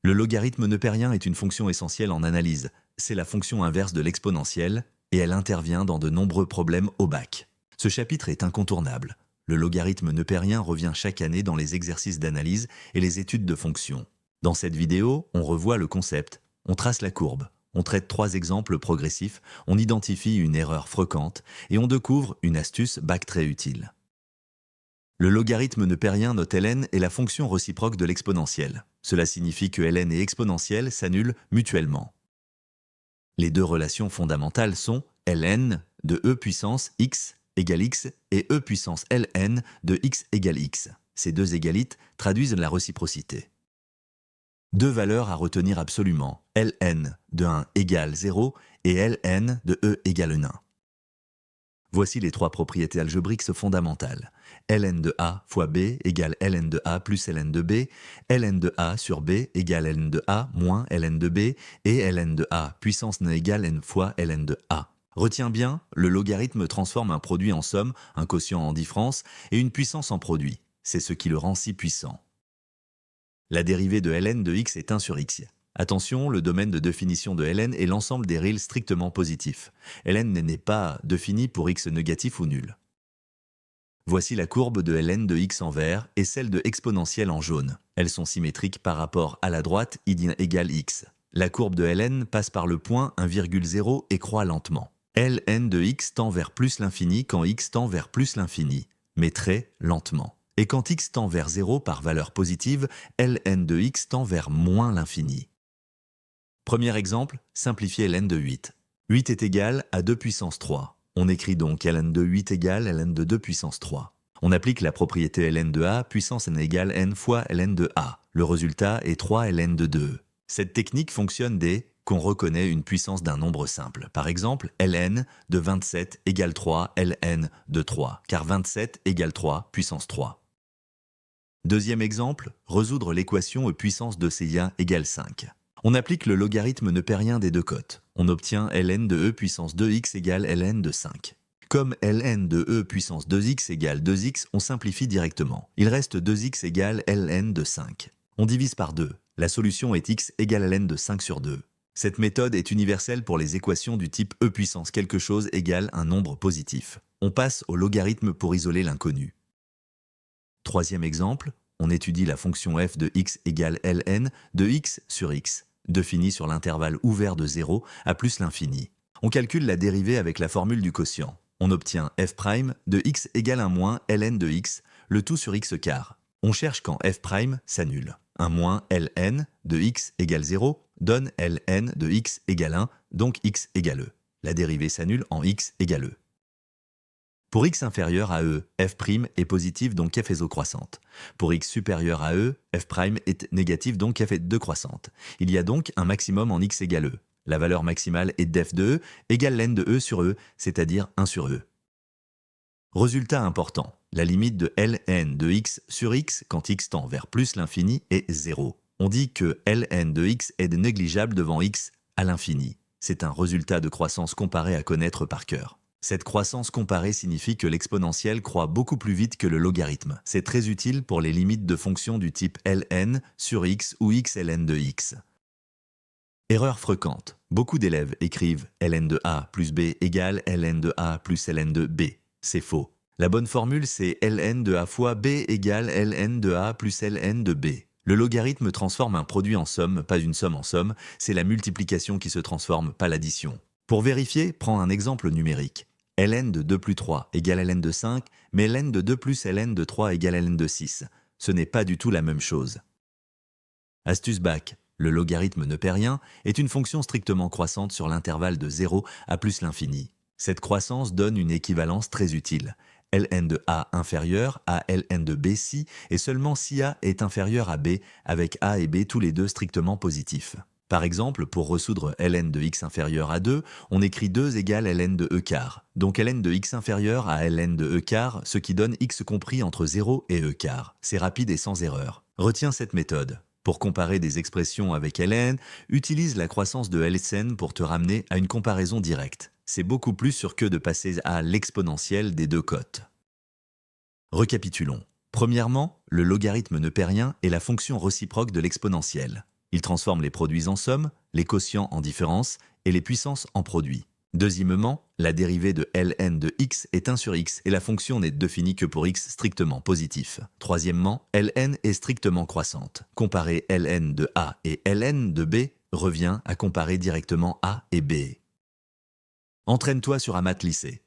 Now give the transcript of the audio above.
Le logarithme nepérien est une fonction essentielle en analyse. C'est la fonction inverse de l'exponentielle et elle intervient dans de nombreux problèmes au bac. Ce chapitre est incontournable. Le logarithme nepérien revient chaque année dans les exercices d'analyse et les études de fonctions. Dans cette vidéo, on revoit le concept, on trace la courbe, on traite 3 exemples progressifs, on identifie une erreur fréquente et on découvre une astuce bac très utile. Le logarithme nepérien note ln est la fonction réciproque de l'exponentielle. Cela signifie que ln et exponentielle s'annulent mutuellement. Les deux relations fondamentales sont ln de e puissance x égale x et e puissance ln de x égale x. Ces deux égalites traduisent la réciprocité. Deux valeurs à retenir absolument, ln de 1 égale 0 et ln de e égale 1. Voici les 3 propriétés algébriques fondamentales. ln de a fois b égale ln de a plus ln de b, ln de a sur b égale ln de a moins ln de b, et ln de a puissance n égale n fois ln de a. Retiens bien, le logarithme transforme un produit en somme, un quotient en différence, et une puissance en produit. C'est ce qui le rend si puissant. La dérivée de ln de x est 1 sur x. Attention, le domaine de définition de ln est l'ensemble des réels strictement positifs. ln n'est pas défini pour x négatif ou nul. Voici la courbe de ln de x en vert et celle de exponentielle en jaune. Elles sont symétriques par rapport à la droite id égale x. La courbe de ln passe par le point 1,0 et croît lentement. ln de x tend vers plus l'infini quand x tend vers plus l'infini, mais très lentement. Et quand x tend vers 0 par valeur positive, ln de x tend vers moins l'infini. Premier exemple, simplifier ln de 8. 8 est égal à 2 puissance 3. On écrit donc ln de 8 égale ln de 2 puissance 3. On applique la propriété ln de a puissance n égale n fois ln de a. Le résultat est 3 ln de 2. Cette technique fonctionne dès qu'on reconnaît une puissance d'un nombre simple. Par exemple, ln de 27 égale 3 ln de 3, car 27 égale 3 puissance 3. Deuxième exemple, résoudre l'équation e puissance de Cia égale 5. On applique le logarithme nepérien des deux côtes. On obtient ln de e puissance 2x égale ln de 5. Comme ln de e puissance 2x égale 2x, on simplifie directement. Il reste 2x égale ln de 5. On divise par 2. La solution est x égale ln de 5 sur 2. Cette méthode est universelle pour les équations du type e puissance quelque chose égale un nombre positif. On passe au logarithme pour isoler l'inconnu. Troisième exemple, on étudie la fonction f de x égale ln de x sur x, définie sur l'intervalle ouvert de 0 à plus l'infini. On calcule la dérivée avec la formule du quotient. On obtient f' de x égale 1 moins ln de x, le tout sur x quart. On cherche quand f' s'annule. 1 moins ln de x égale 0 donne ln de x égale 1, donc x égale e. La dérivée s'annule en x égale e. Pour x inférieur à e, f' est positif donc f est décroissante. Pour x supérieur à e, f' est négatif donc f est décroissante. Il y a donc un maximum en x égale e. La valeur maximale est d'f de e égale ln de e sur e, c'est-à-dire 1 sur e. Résultat important, la limite de ln de x sur x quand x tend vers plus l'infini est 0. On dit que ln de x est négligeable devant x à l'infini. C'est un résultat de croissance comparée à connaître par cœur. Cette croissance comparée signifie que l'exponentielle croît beaucoup plus vite que le logarithme. C'est très utile pour les limites de fonctions du type ln sur x ou x ln de x. Erreur fréquente. Beaucoup d'élèves écrivent ln de a plus b égale ln de a plus ln de b. C'est faux. La bonne formule c'est ln de a fois b égale ln de a plus ln de b. Le logarithme transforme un produit en somme, pas une somme en somme. C'est la multiplication qui se transforme, pas l'addition. Pour vérifier, prends un exemple numérique. ln de 2 plus 3 égale ln de 5, mais ln de 2 plus ln de 3 égale ln de 6. Ce n'est pas du tout la même chose. Astuce bac. Le logarithme nepérien est une fonction strictement croissante sur l'intervalle de 0 à plus l'infini. Cette croissance donne une équivalence très utile. ln de a inférieur à ln de b si, et seulement si a est inférieur à b, avec a et b tous les deux strictement positifs. Par exemple, pour résoudre ln de x inférieur à 2, on écrit 2 égale ln de e quart. Donc ln de x inférieur à ln de e quart, ce qui donne x compris entre 0 et e quart. C'est rapide et sans erreur. Retiens cette méthode. Pour comparer des expressions avec ln, utilise la croissance de Lsn pour te ramener à une comparaison directe. C'est beaucoup plus sûr que de passer à l'exponentielle des deux côtes. Récapitulons. Premièrement, le logarithme nepérien est la fonction réciproque de l'exponentielle. Il transforme les produits en sommes, les quotients en différences et les puissances en produits. Deuxièmement, la dérivée de ln de x est 1 sur x et la fonction n'est définie que pour x strictement positif. Troisièmement, ln est strictement croissante. Comparer ln de a et ln de b revient à comparer directement a et b. Entraîne-toi sur un maths lycée.